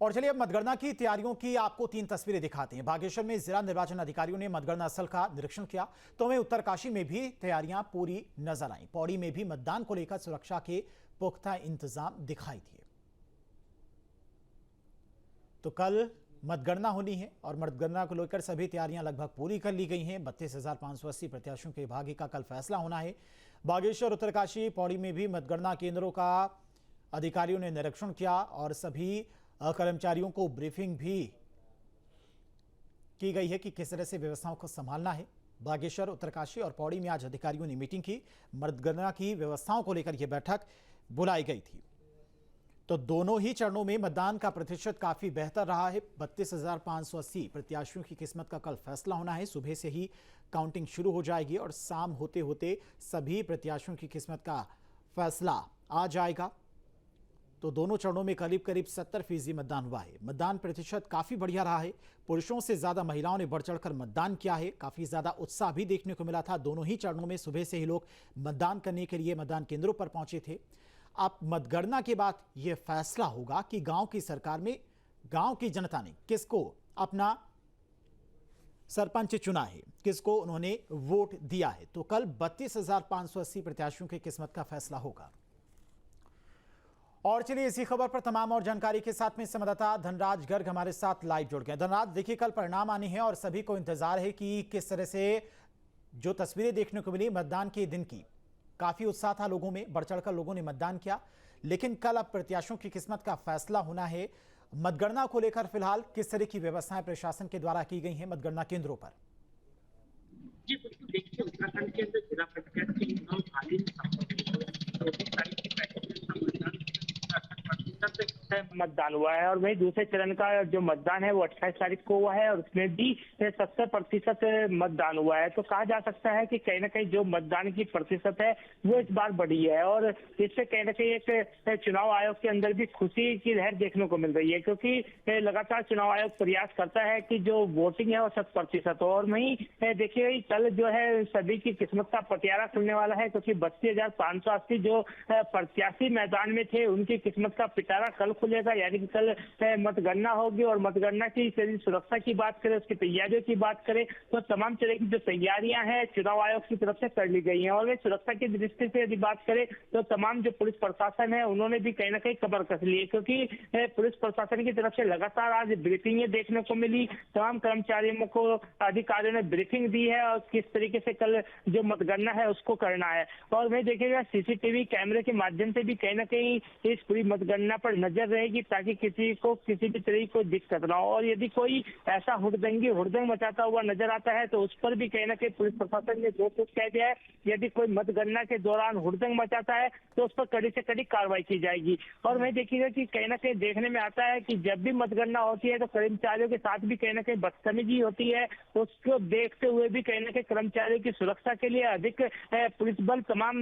और चलिए अब मतगणना की तैयारियों की आपको 3 तस्वीरें दिखाते हैं। बागेश्वर में जिला निर्वाचन अधिकारियों ने मतगणना स्थल का निरीक्षण किया, तो वहीं उत्तरकाशी में भी तैयारियां पूरी नजर आईं। पौड़ी में भी मतदान को लेकर सुरक्षा के पुख्ता इंतजाम दिखाई दिए। तो कल मतगणना होनी है और मतगणना को लेकर सभी तैयारियां लगभग पूरी कर ली गई हैं। 32,580 प्रत्याशियों के भाग्य का कल फैसला होना है। बागेश्वर, उत्तरकाशी, पौड़ी में भी मतगणना केंद्रों का अधिकारियों ने निरीक्षण किया और सभी कर्मचारियों को ब्रीफिंग भी की गई है कि किस तरह से व्यवस्थाओं को संभालना है। बागेश्वर, उत्तरकाशी और पौड़ी में आज अधिकारियों ने मीटिंग की। मतगणना की व्यवस्थाओं को लेकर यह बैठक बुलाई गई थी। तो दोनों ही चरणों में मतदान का प्रतिशत काफी बेहतर रहा है। 32,580 प्रत्याशियों की किस्मत का कल फैसला होना है। सुबह से ही काउंटिंग शुरू हो जाएगी और शाम होते होते सभी प्रत्याशियों की किस्मत का फैसला आ जाएगा। तो दोनों चरणों में करीब करीब 70% मतदान हुआ है। मतदान प्रतिशत काफी बढ़िया रहा है। पुरुषों से ज्यादा महिलाओं ने बढ़ चढ़कर मतदान किया है। काफी ज्यादा उत्साह भी देखने को मिला था। दोनों ही चरणों में सुबह से ही लोग मतदान करने के लिए मतदान केंद्रों पर पहुंचे थे। अब मतगणना के बाद यह फैसला होगा कि गांव की सरकार में गांव की जनता ने किसको अपना सरपंच चुना है, किसको उन्होंने वोट दिया है। तो कल 32,580 प्रत्याशियों की किस्मत का फैसला होगा। और चलिए इसी खबर पर तमाम और जानकारी के साथ में संवाददाता धनराज गर्ग हमारे साथ लाइव जुड़ गए। धनराज, देखिए कल परिणाम आने हैं और सभी को इंतजार है कि किस तरह से जो तस्वीरें देखने को मिली मतदान के दिन की, काफी उत्साह था लोगों में, बढ़ चढ़कर लोगों ने मतदान किया। लेकिन कल अब प्रत्याशियों की किस्मत का फैसला होना है। मतगणना को लेकर फिलहाल किस तरह की व्यवस्थाएं प्रशासन के द्वारा की गई हैं मतगणना केंद्रों पर? जी बिल्कुल, देखिए उत्तराखंड के अंदर जिला पंचायत के चुनाव हाल ही में संपन्न हुए। 24 तारीख की बैठक मतदान हुआ है और वही दूसरे चरण का जो मतदान है वो 28 तारीख को हुआ है और उसमें भी 70% मतदान हुआ है। तो कहा जा सकता है कि कहीं ना कहीं जो मतदान की प्रतिशत है वो इस बार बढ़ी है और इससे कहीं ना कहीं एक चुनाव आयोग के अंदर भी खुशी की लहर देखने को मिल रही है, क्योंकि लगातार चुनाव आयोग प्रयास करता है कि जो वोटिंग है वो 100% हो। और वहीं देखिए कल जो है सभी की किस्मत का पटियाला खुलने वाला है, क्योंकि 32,580 जो प्रत्याशी मैदान में थे उनकी किस्मत का पिटारा कल खुलेगा। यानी कि कल मतगणना होगी और मतगणना की सुरक्षा की बात करें, उसकी तैयारियों की बात करें तो तमाम तरह की जो तैयारियां हैं चुनाव आयोग की तरफ से कर ली गई हैं। और वे सुरक्षा की दृष्टि से यदि बात करें तो तमाम जो पुलिस प्रशासन है उन्होंने भी कहीं ना कहीं कमर कस ली है, क्योंकि पुलिस प्रशासन की तरफ से लगातार आज ब्रीफिंगें देखने को मिली। तमाम कर्मचारियों को अधिकारियों ने ब्रीफिंग दी है और किस तरीके से कल जो मतगणना है उसको करना है। और वही देखिएगा सीसीटीवी कैमरे के माध्यम से भी कहीं ना कहीं इस पूरी मतगणना पर नजर रहेगी, ताकि किसी को किसी भी तरह की कोई दिक्कत ना हो। और यदि कोई ऐसा हुड़दंग मचाता हुआ नजर आता है तो उस पर भी कहीं ना कहीं पुलिस प्रशासन ने जो कुछ कह दिया है, यदि कोई मतगणना के दौरान हुड़दंग मचाता है तो उस पर कड़ी से कड़ी कार्रवाई की जाएगी। और वही देखिएगा कि कहीं ना कहीं देखने में आता है कि जब भी मतगणना होती है तो कर्मचारियों के साथ भी कहीं ना कहीं बदतमीजी होती है। उसको देखते हुए भी कहीं ना कहीं कर्मचारियों की सुरक्षा के लिए अधिक पुलिस बल तमाम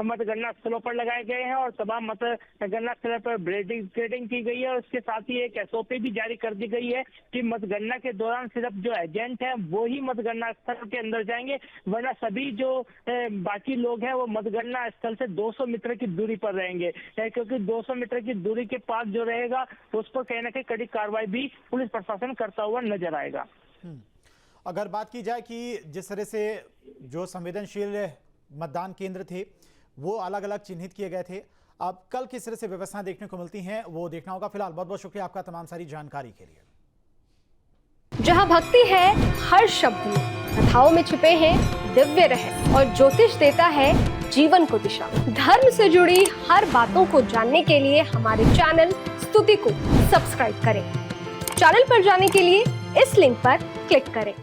मतगणना स्थलों पर लगाए गए हैं और तमाम मतगणना स्थलों पर ब्रेडिंग की गई है। और उसके साथ ही एक SOP भी जारी कर दी गई है कि मतगणना के दौरान सिर्फ जो एजेंट है वो ही मतगणना स्थल के अंदर जाएंगे, वरना सभी जो बाकी लोग हैं वो मतगणना स्थल से 200 मीटर की दूरी पर रहेंगे, क्योंकि 200 मीटर की दूरी के पास जो रहेगा उस पर कहीं ना कहीं कड़ी कार्रवाई भी पुलिस प्रशासन करता हुआ नजर आएगा। अगर बात की जाए कि जिस तरह से जो संवेदनशील मतदान केंद्र थे वो अलग अलग चिन्हित किए गए थे, अब कल किस तरह से व्यवस्थाएं देखने को मिलती हैं वो देखना होगा। फिलहाल बहुत बहुत शुक्रिया आपका तमाम सारी जानकारी के लिए। जहां भक्ति है हर शब्द में, कथाओं में छिपे हैं दिव्य रहस्य और ज्योतिष देता है जीवन को दिशा। धर्म से जुड़ी हर बातों को जानने के लिए हमारे चैनल स्तुति को सब्सक्राइब करें। चैनल पर जाने के लिए इस लिंक पर क्लिक करें।